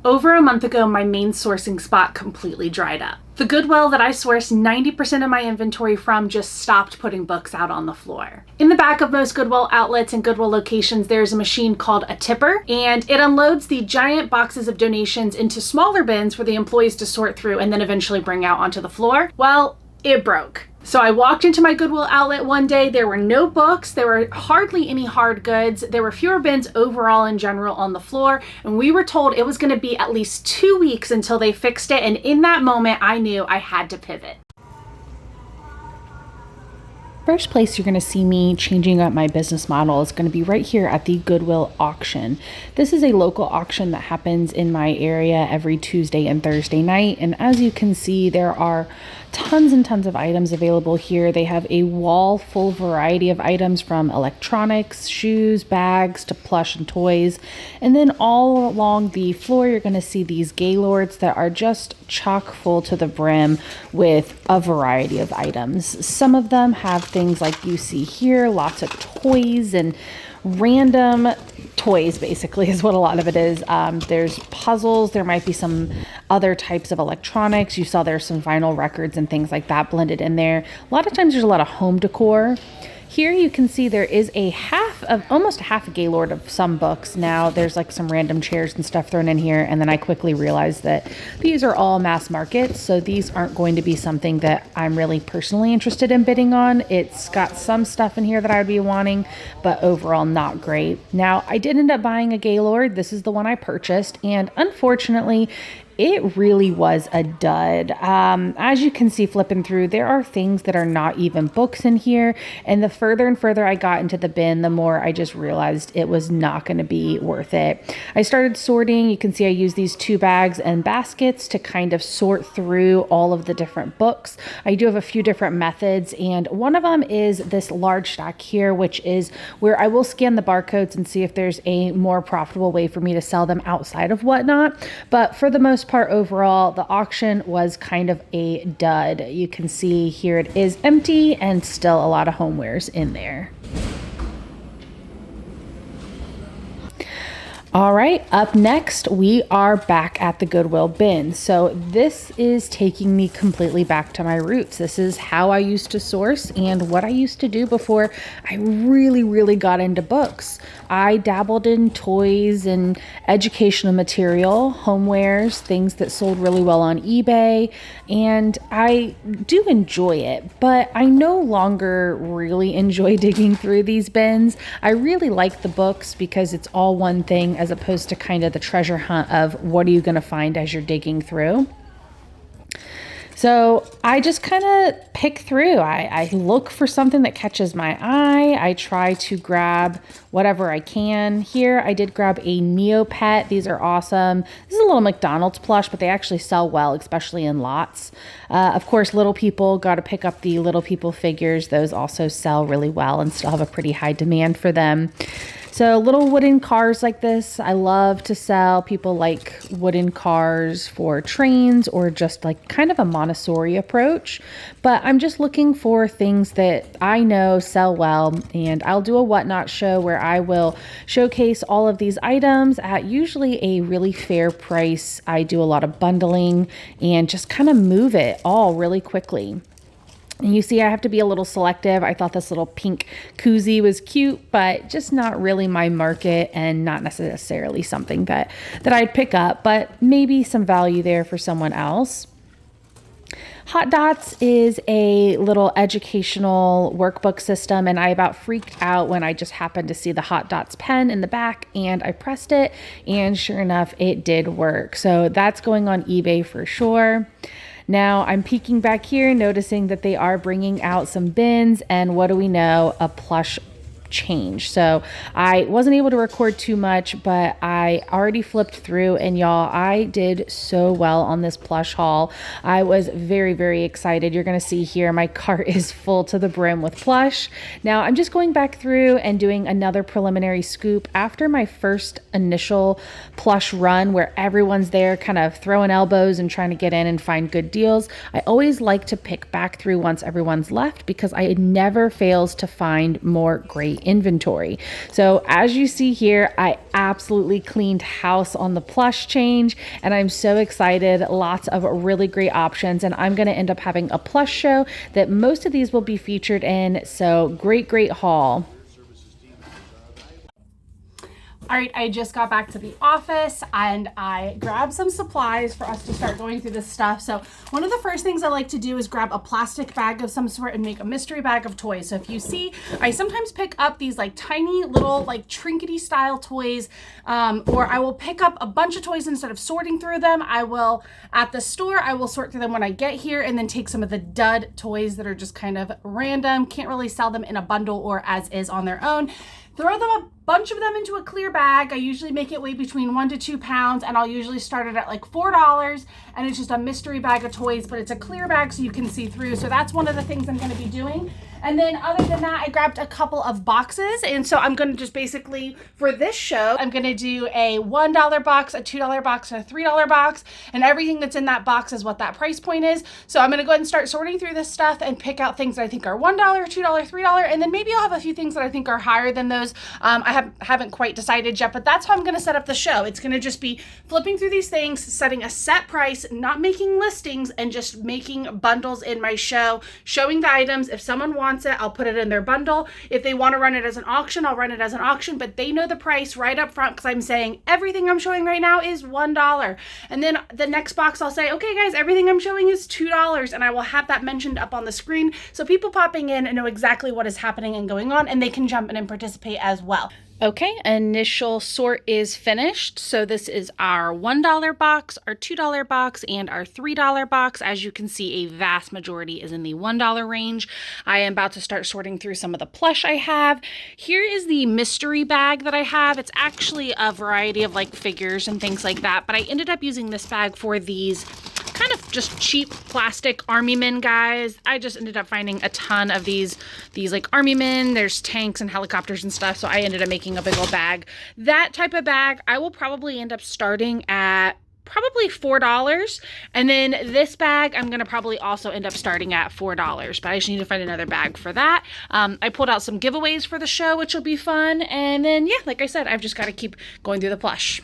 Over a month ago, my main sourcing spot completely dried up. The Goodwill that I sourced 90% of my inventory from just stopped putting books out on the floor. In the back of most Goodwill outlets and Goodwill locations, there's a machine called a tipper, and it unloads the giant boxes of donations into smaller bins for the employees to sort through and then eventually bring out onto the floor. Well, it broke. So I walked into my Goodwill outlet one day. There were no books. There were hardly any hard goods. There were fewer bins overall in general on the floor. And we were told it was going to be at least 2 weeks until they fixed it. And in that moment, I knew I had to pivot. First place you're going to see me changing up my business model is going to be right here at the Goodwill Auction. This is a local auction that happens in my area every Tuesday and Thursday night. And as you can see, there are tons and tons of items available here. They have a wall full variety of items from electronics, shoes, bags, to plush and toys. And then all along the floor, you're going to see these gaylords that are just chock full to the brim with a variety of items. Some of them have things like you see here, lots of toys and random toys, basically, is what a lot of it is. There's puzzles. There might be some other types of electronics. You saw there's some vinyl records and things like that blended in there. A lot of times there's a lot of home decor. Here you can see there is almost a half a gaylord of some books. Now there's like some random chairs and stuff thrown in here. And then I quickly realized that these are all mass market. So these aren't going to be something that I'm really personally interested in bidding on. It's got some stuff in here that I would be wanting, but overall not great. Now I did end up buying a gaylord. This is the one I purchased. And unfortunately, it really was a dud. As you can see flipping through, there are things that are not even books in here. And the further and further I got into the bin, the more I just realized it was not going to be worth it. I started sorting. You can see I use these 2 bags and baskets to kind of sort through all of the different books. I do have a few different methods, and one of them is this large stack here, which is where I will scan the barcodes and see if there's a more profitable way for me to sell them outside of Whatnot. But for the most part, overall, the auction was kind of a dud. You can see here it is empty and still a lot of homewares in there. All right, up next, we are back at the Goodwill bin. So this is taking me completely back to my roots. This is how I used to source and what I used to do before I really got into books. I dabbled in toys and educational material, homewares, things that sold really well on eBay, and I do enjoy it, but I no longer really enjoy digging through these bins. I really like the books because it's all one thing, as opposed to kind of the treasure hunt of what are you going to find as you're digging through. So I just kind of pick through. I look for something that catches my eye. I try to grab whatever I can. Here I did grab a Neopet. These are awesome. This is a little McDonald's plush, but they actually sell well, especially in lots. Of course, Little People, got to pick up the Little People figures. Those also sell really well and still have a pretty high demand for them. So little wooden cars like this, I love to sell. People like wooden cars for trains or just like kind of a Montessori approach. But I'm just looking for things that I know sell well, and I'll do a Whatnot show where I will showcase all of these items at usually a really fair price. I do a lot of bundling and just kind of move it all really quickly. And you see, I have to be a little selective. I thought this little pink koozie was cute, but just not really my market and not necessarily something that I'd pick up, but maybe some value there for someone else. Hot Dots is a little educational workbook system, and I about freaked out when I just happened to see the Hot Dots pen in the back, and I pressed it, and sure enough, it did work. So that's going on eBay for sure. Now I'm peeking back here, noticing that they are bringing out some bins, and what do we know? A plush change. So I wasn't able to record too much, but I already flipped through, and y'all, I did so well on this plush haul. I was very excited. You're going to see here my cart is full to the brim with plush. Now I'm just going back through and doing another preliminary scoop after my first initial plush run where everyone's there kind of throwing elbows and trying to get in and find good deals. I always like to pick back through once everyone's left because it never fails to find more great inventory. So as you see here, I absolutely cleaned house on the plush change, and I'm so excited. Lots of really great options, and I'm going to end up having a plush show that most of these will be featured in. So great haul. All right, I just got back to the office and I grabbed some supplies for us to start going through this stuff. So one of the first things I like to do is grab a plastic bag of some sort and make a mystery bag of toys. So if you see, I sometimes pick up these like tiny little like trinkety style toys, or I will pick up a bunch of toys instead of sorting through them. I will, at the store, I will sort through them when I get here and then take some of the dud toys that are just kind of random, can't really sell them in a bundle or as is on their own. Throw them a bunch of them into a clear bag. I usually make it weigh between 1 to 2 pounds, and I'll usually start it at like $4, and it's just a mystery bag of toys, but it's a clear bag so you can see through. So that's one of the things I'm going to be doing. And then other than that, I grabbed a couple of boxes, and so I'm going to just basically, for this show, I'm going to do a $1 box, a $2 box, and a $3 box, and everything that's in that box is what that price point is. So I'm going to go ahead and start sorting through this stuff and pick out things that I think are $1, $2, $3, and then maybe I'll have a few things that I think are higher than those. I haven't quite decided yet, but that's how I'm going to set up the show. It's going to just be flipping through these things, setting a set price, not making listings, and just making bundles in my show, showing the items. If someone wants it, I'll put it in their bundle. If they want to run it as an auction, I'll run it as an auction, but they know the price right up front because I'm saying everything I'm showing right now is $1. And then the next box I'll say, okay guys, everything I'm showing is $2, and I will have that mentioned up on the screen so people popping in know exactly what is happening and going on, and they can jump in and participate as well. Okay, initial sort is finished. So this is our $1 box, our $2 box, and our $3 box. As you can see, a vast majority is in the $1 range. I am about to start sorting through some of the plush I have. Here is the mystery bag that I have. It's actually a variety of like figures and things like that, but I ended up using this bag for these kind of just cheap plastic army men guys. I just ended up finding a ton of these like army men. There's tanks and helicopters and stuff, so I ended up making a big old bag. That type of bag I will probably end up starting at probably $4, and then this bag I'm gonna probably also end up starting at $4, but I just need to find another bag for that. I pulled out some giveaways for the show, which will be fun, and then yeah, like I said, I've just got to keep going through the plush.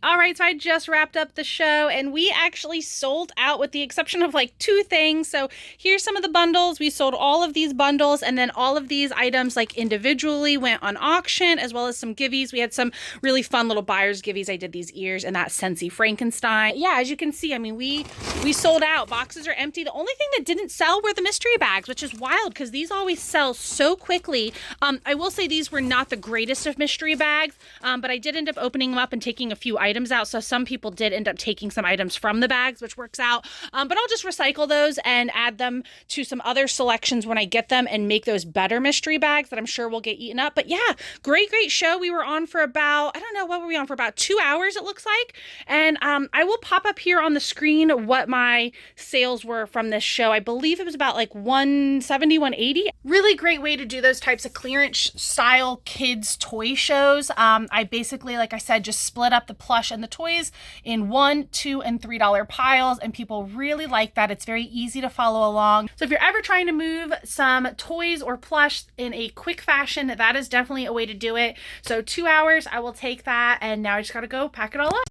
All right, so I just wrapped up the show and we actually sold out with the exception of like 2 things. So here's some of the bundles. We sold all of these bundles, and then all of these items like individually went on auction, as well as some givvies. We had some really fun little buyer's givvies. I did these ears and that Scentsy Frankenstein. Yeah, as you can see, I mean, we sold out. Boxes are empty. The only thing that didn't sell were the mystery bags, which is wild because these always sell so quickly. I will say these were not the greatest of mystery bags, but I did end up opening them up and taking a few items out, so some people did end up taking some items from the bags, which works out, but I'll just recycle those and add them to some other selections when I get them and make those better mystery bags that I'm sure will get eaten up. But yeah, great show. We were on for about, I don't know, what were we on for, about 2 hours it looks like, and I will pop up here on the screen what my sales were from this show. I believe it was about like 170, 180. Really great way to do those types of clearance style kids toy shows. I basically, like I said, just split up the plush and the toys in $1, $2, and $3 piles, and people really like that. It's very easy to follow along. So if you're ever trying to move some toys or plush in a quick fashion, that is definitely a way to do it. So 2 hours, I will take that, and now I just gotta go pack it all up.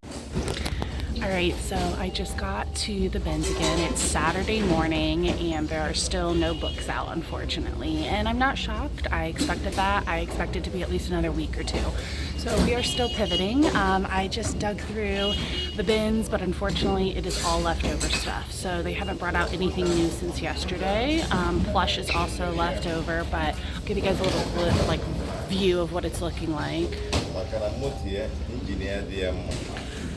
All right, so I just got to the bins again. It's Saturday morning and there are still no books out, unfortunately. And I'm not shocked. I expected that. I expected to be at least another week or 2. So we are still pivoting. I just dug through the bins, but unfortunately it is all leftover stuff. So they haven't brought out anything new since yesterday. Plush is also leftover, but I'll give you guys a little like view of what it's looking like.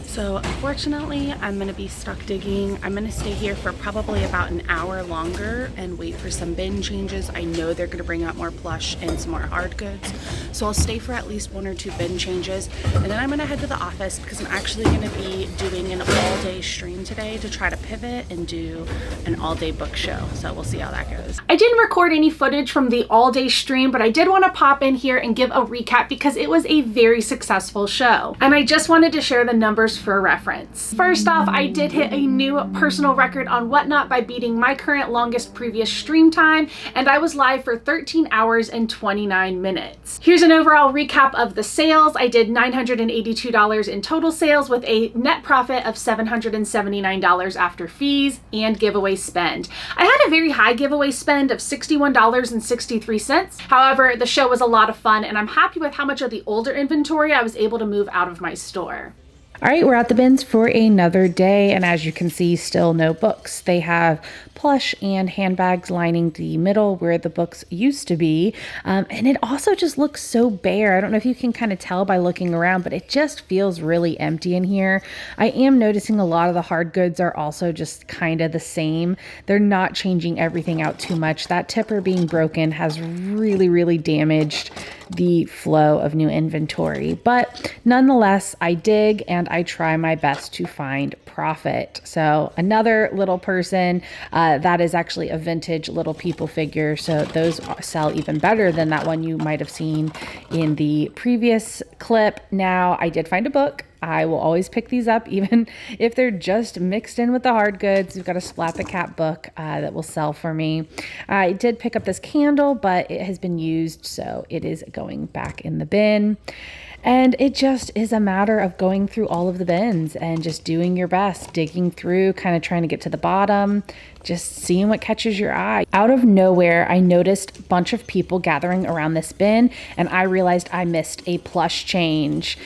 So unfortunately, I'm gonna be stuck digging. I'm gonna stay here for probably about an hour longer and wait for some bin changes. I know they're gonna bring out more plush and some more hard goods. So I'll stay for at least 1 or 2 bin changes. And then I'm gonna head to the office because I'm actually gonna be doing an all-day stream today to try to pivot and do an all-day book show. So we'll see how that goes. I didn't record any footage from the all-day stream, but I did wanna pop in here and give a recap because it was a very successful show. And I just wanted to share the numbers for reference. First off, I did hit a new personal record on Whatnot by beating my current longest previous stream time, and I was live for 13 hours and 29 minutes. Here's an overall recap of the sales. I did $982 in total sales with a net profit of $779 after fees and giveaway spend. I had a very high giveaway spend of $61.63. However, the show was a lot of fun, and I'm happy with how much of the older inventory I was able to move out of my store. All right, we're at the bins for another day, and as you can see, still no books. They have plush and handbags lining the middle where the books used to be, and it also just looks so bare. I don't know if you can kind of tell by looking around, but it just feels really empty in here. I am noticing a lot of the hard goods are also just kind of the same. They're not changing everything out too much. That tipper being broken has really damaged the flow of new inventory, but nonetheless, I dig and I try my best to find profit. So another little person, that is actually a vintage Little People figure. So those sell even better than that one you might have seen in the previous clip. Now, I did find a book. I will always pick these up, even if they're just mixed in with the hard goods. We've got a Splat the Cat book that will sell for me. I did pick up this candle, but it has been used, so it is going back in the bin. And it just is a matter of going through all of the bins and just doing your best, digging through, kind of trying to get to the bottom, just seeing what catches your eye. Out of nowhere, I noticed a bunch of people gathering around this bin, and I realized I missed a plush change.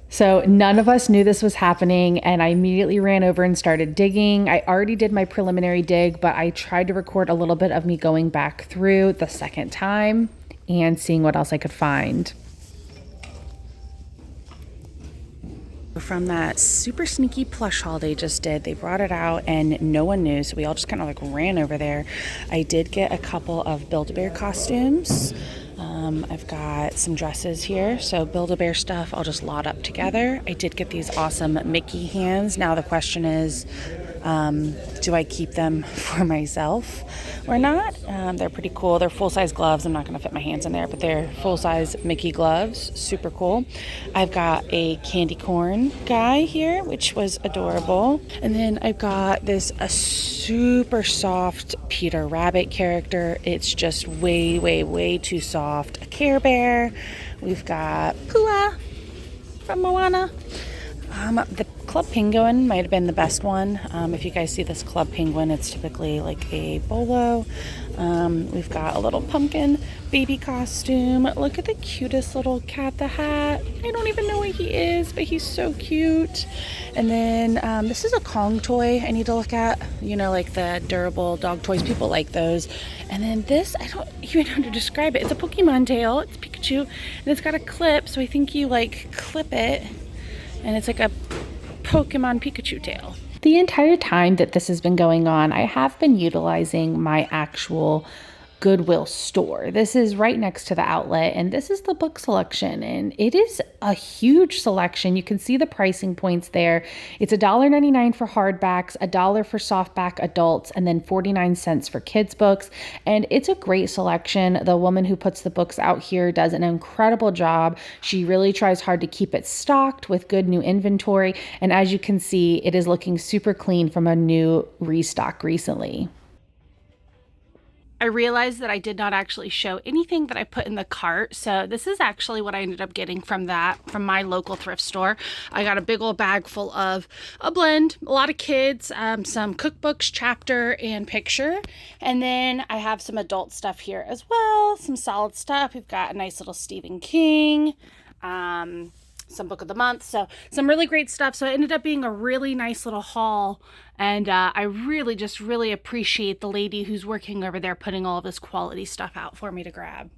So none of us knew this was happening, and I immediately ran over and started digging. I already did my preliminary dig, but I tried to record a little bit of me going back through the second time and seeing what else I could find. From that super sneaky plush haul they just did, they brought it out and no one knew, so we all just kind of like ran over there. I did get a couple of Build-A-Bear costumes. I've got some dresses here, so Build-A-Bear stuff I'll just lot up together. I did get these awesome Mickey hands. Now the question is, do I keep them for myself or not? They're pretty cool. They're full-size gloves. I'm not going to fit my hands in there, but they're full-size Mickey gloves. Super cool. I've got a candy corn guy here, which was adorable. And then I've got a super soft Peter Rabbit character. It's just way too soft. A Care Bear. We've got Pua from Moana. The Club Penguin might have been the best one. If you guys see this Club Penguin, it's typically like a bolo. We've got a little pumpkin baby costume. Look at the cutest little Cat the Hat. I don't even know what he is, but he's so cute. And then this is a Kong toy I need to look at. You know, like the durable dog toys. People like those. And then this, I don't even know how to describe it. It's a Pokemon tail. It's Pikachu. And it's got a clip, so I think you like clip it. And it's like a Pokemon Pikachu tail. The entire time that this has been going on, I have been utilizing my actual Goodwill store. This is right next to the outlet, and this is the book selection, and it is a huge selection. You can see the pricing points there. It's $1.99 for hardbacks, $1 for softback adults, and then 49 cents for kids books. And it's a great selection. The woman who puts the books out here does an incredible job. She really tries hard to keep it stocked with good new inventory, and as you can see, it is looking super clean from a new restock recently. I realized that I did not actually show anything that I put in the cart. So this is actually what I ended up getting from my local thrift store. I got a big old bag full of a blend, a lot of kids, some cookbooks, chapter and picture. And then I have some adult stuff here as well. Some solid stuff. We've got a nice little Stephen King, some book of the month. So some really great stuff. So it ended up being a really nice little haul. And I really appreciate the lady who's working over there putting all of this quality stuff out for me to grab.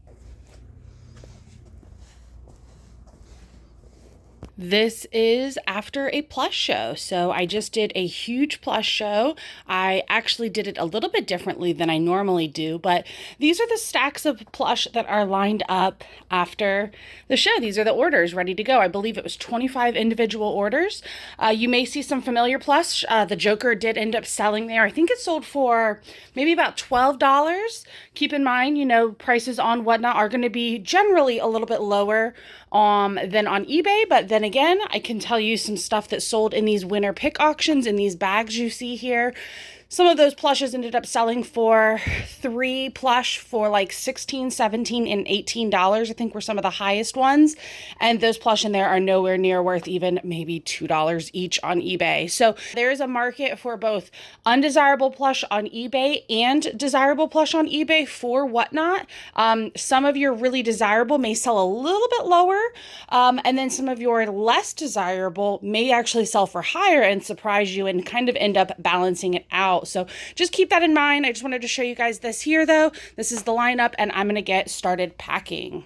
This is after a plush show. So I just did a huge plush show. I actually did it a little bit differently than I normally do, but these are the stacks of plush that are lined up after the show. These are the orders ready to go. I believe it was 25 individual orders. You may see some familiar plush. The Joker did end up selling there. I think it sold for maybe about $12. Keep in mind, you know, prices on Whatnot are going to be generally a little bit lower than on eBay. But then again, I can tell you some stuff that sold in these winter pick auctions in these bags you see here. Some of those plushes ended up selling for 3 plush for like $16, $17, and $18, I think were some of the highest ones. And those plush in there are nowhere near worth even maybe $2 each on eBay. So there is a market for both undesirable plush on eBay and desirable plush on eBay for Whatnot. Some of your really desirable may sell a little bit lower. And then some of your less desirable may actually sell for higher and surprise you and kind of end up balancing it out. So just keep that in mind. I just wanted to show you guys this here though. This is the lineup and I'm going to get started packing.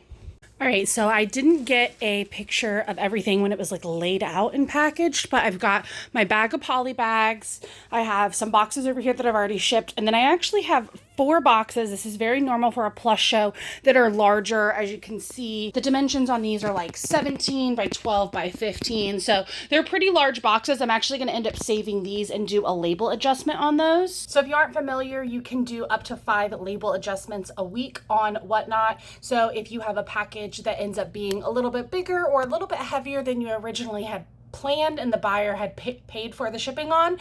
All right, so I didn't get a picture of everything when it was like laid out and packaged, but I've got my bag of poly bags. I have some boxes over here that I've already shipped, and then I actually have 4 boxes. This is very normal for a Plush Show that are larger. As you can see, the dimensions on these are like 17 by 12 by 15. So they're pretty large boxes. I'm actually going to end up saving these and do a label adjustment on those. So if you aren't familiar, you can do up to 5 label adjustments a week on Whatnot. So if you have a package that ends up being a little bit bigger or a little bit heavier than you originally had planned and the buyer had paid for the shipping on,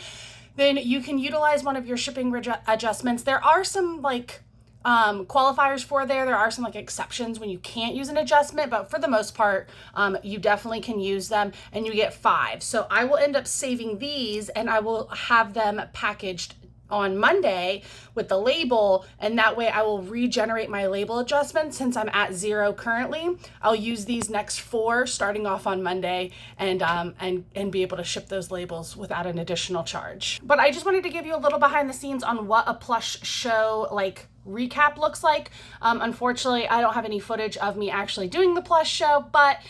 then you can utilize one of your shipping adjustments. There are some like qualifiers for there. There are some like exceptions when you can't use an adjustment, but for the most part, you definitely can use them and you get 5. So I will end up saving these and I will have them packaged on Monday with the label, and that way I will regenerate my label adjustment. Since I'm at 0 currently, I'll use these next 4 starting off on Monday and be able to ship those labels without an additional charge. But I just wanted to give you a little behind the scenes on what a Plush Show like recap looks like. Unfortunately, I don't have any footage of me actually doing the Plush Show, but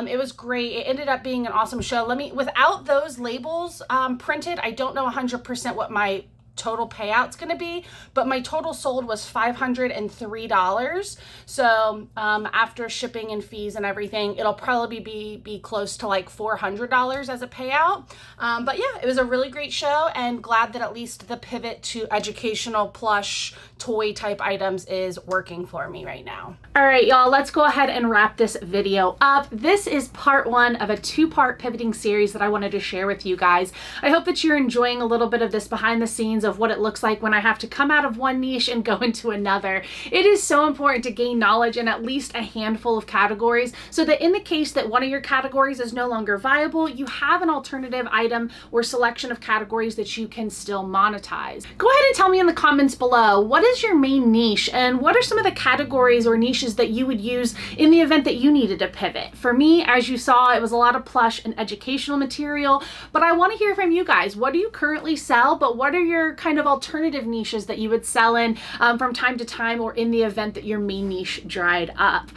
it was great. It ended up being an awesome show. Without those labels printed, I don't know 100% what my total payout's going to be, but my total sold was $503. So after shipping and fees and everything, it'll probably be close to like $400 as a payout. But yeah, it was a really great show and glad that at least the pivot to educational plush toy type items is working for me right now. All right, y'all, let's go ahead and wrap this video up. This is part 1 of a 2-part pivoting series that I wanted to share with you guys. I hope that you're enjoying a little bit of this behind the scenes of what it looks like when I have to come out of one niche and go into another. It is so important to gain knowledge in at least a handful of categories so that in the case that one of your categories is no longer viable, you have an alternative item or selection of categories that you can still monetize. Go ahead and tell me in the comments below, what is your main niche and what are some of the categories or niches that you would use in the event that you needed to pivot? For me, as you saw, it was a lot of plush and educational material, but I want to hear from you guys. What do you currently sell, but what are your kind of alternative niches that you would sell in from time to time or in the event that your main niche dried up?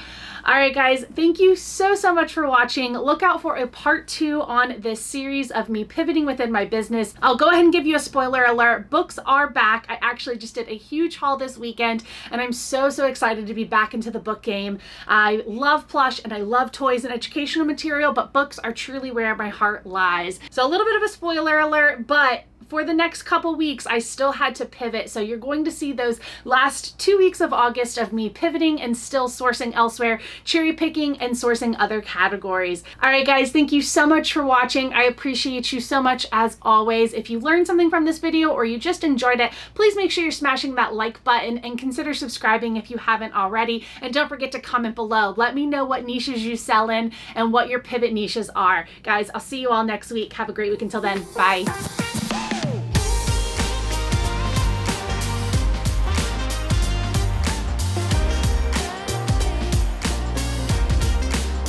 All right, guys, thank you so much for watching. Look out for a part 2 on this series of me pivoting within my business. I'll go ahead and give you a spoiler alert. Books are back. I actually just did a huge haul this weekend, and I'm so excited to be back into the book game. I love plush and I love toys and educational material, but books are truly where my heart lies. So a little bit of a spoiler alert, but for the next couple weeks, I still had to pivot. So you're going to see those last 2 weeks of August of me pivoting and still sourcing elsewhere, cherry picking and sourcing other categories. All right, guys, thank you so much for watching. I appreciate you so much as always. If you learned something from this video or you just enjoyed it, please make sure you're smashing that like button and consider subscribing if you haven't already. And don't forget to comment below. Let me know what niches you sell in and what your pivot niches are. Guys, I'll see you all next week. Have a great week until then. Bye.